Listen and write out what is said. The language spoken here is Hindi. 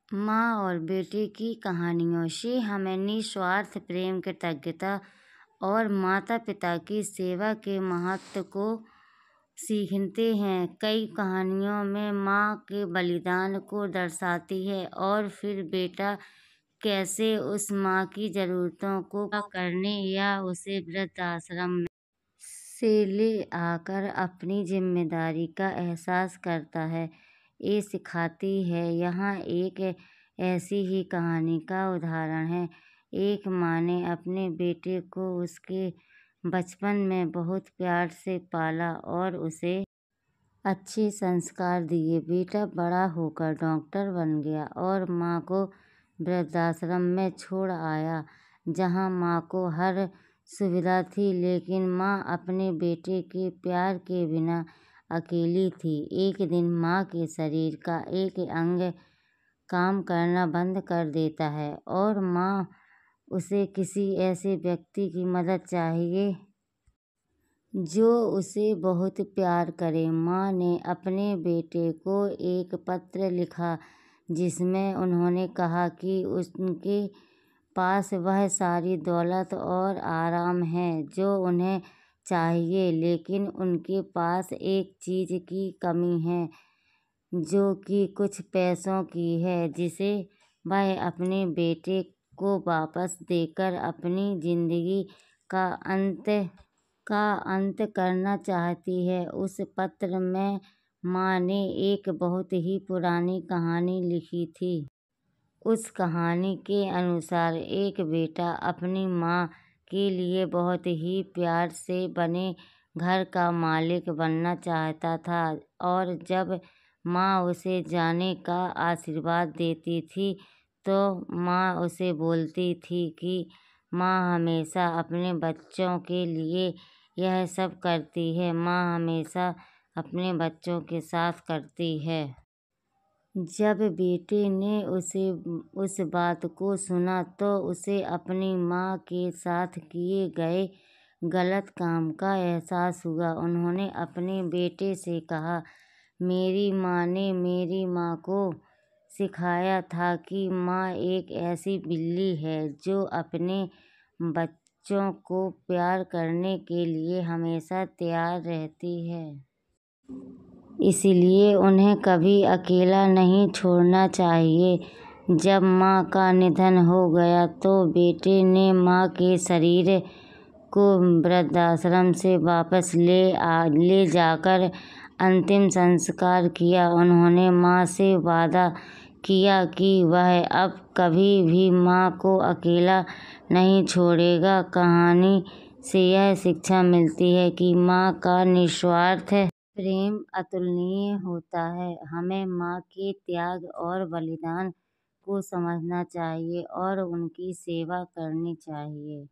माँ और बेटे की कहानियों से हमें निस्वार्थ प्रेम, कृतज्ञता और माता पिता की सेवा के महत्व को सीखते हैं। कई कहानियों में माँ के बलिदान को दर्शाती है और फिर बेटा कैसे उस माँ की जरूरतों को पूरा करने या उसे वृद्धाश्रम से ले आकर अपनी जिम्मेदारी का एहसास करता है। ये सिखाती है। यहाँ एक ऐसी ही कहानी का उदाहरण है। एक माँ ने अपने बेटे को उसके बचपन में बहुत प्यार से पाला और उसे अच्छे संस्कार दिए। बेटा बड़ा होकर डॉक्टर बन गया और माँ को वृद्धाश्रम में छोड़ आया, जहाँ माँ को हर सुविधा थी, लेकिन माँ अपने बेटे के प्यार के बिना अकेली थी। एक दिन माँ के शरीर का एक अंग काम करना बंद कर देता है और माँ उसे किसी ऐसे व्यक्ति की मदद चाहिए जो उसे बहुत प्यार करे। माँ ने अपने बेटे को एक पत्र लिखा जिसमें उन्होंने कहा कि उनके पास वह सारी दौलत और आराम है जो उन्हें चाहिए, लेकिन उनके पास एक चीज़ की कमी है, जो कि कुछ पैसों की है, जिसे वह अपने बेटे को वापस देकर अपनी जिंदगी का अंत करना चाहती है। उस पत्र में माँ ने एक बहुत ही पुरानी कहानी लिखी थी। उस कहानी के अनुसार एक बेटा अपनी माँ के लिए बहुत ही प्यार से बने घर का मालिक बनना चाहता था, और जब माँ उसे जाने का आशीर्वाद देती थी तो माँ उसे बोलती थी कि माँ हमेशा अपने बच्चों के लिए यह सब करती है। माँ हमेशा अपने बच्चों के साथ करती है। जब बेटे ने उस बात को सुना तो उसे अपनी माँ के साथ किए गए गलत काम का एहसास हुआ। उन्होंने अपने बेटे से कहा, मेरी माँ ने मेरी माँ को सिखाया था कि माँ एक ऐसी बिल्ली है जो अपने बच्चों को प्यार करने के लिए हमेशा तैयार रहती है। इसलिए उन्हें कभी अकेला नहीं छोड़ना चाहिए। जब माँ का निधन हो गया तो बेटे ने माँ के शरीर को वृद्धाश्रम से वापस ले जाकर अंतिम संस्कार किया। उन्होंने माँ से वादा किया कि वह अब कभी भी माँ को अकेला नहीं छोड़ेगा। कहानी से यह शिक्षा मिलती है कि माँ का निस्वार्थ प्रेम अतुलनीय होता है। हमें माँ के त्याग और बलिदान को समझना चाहिए और उनकी सेवा करनी चाहिए।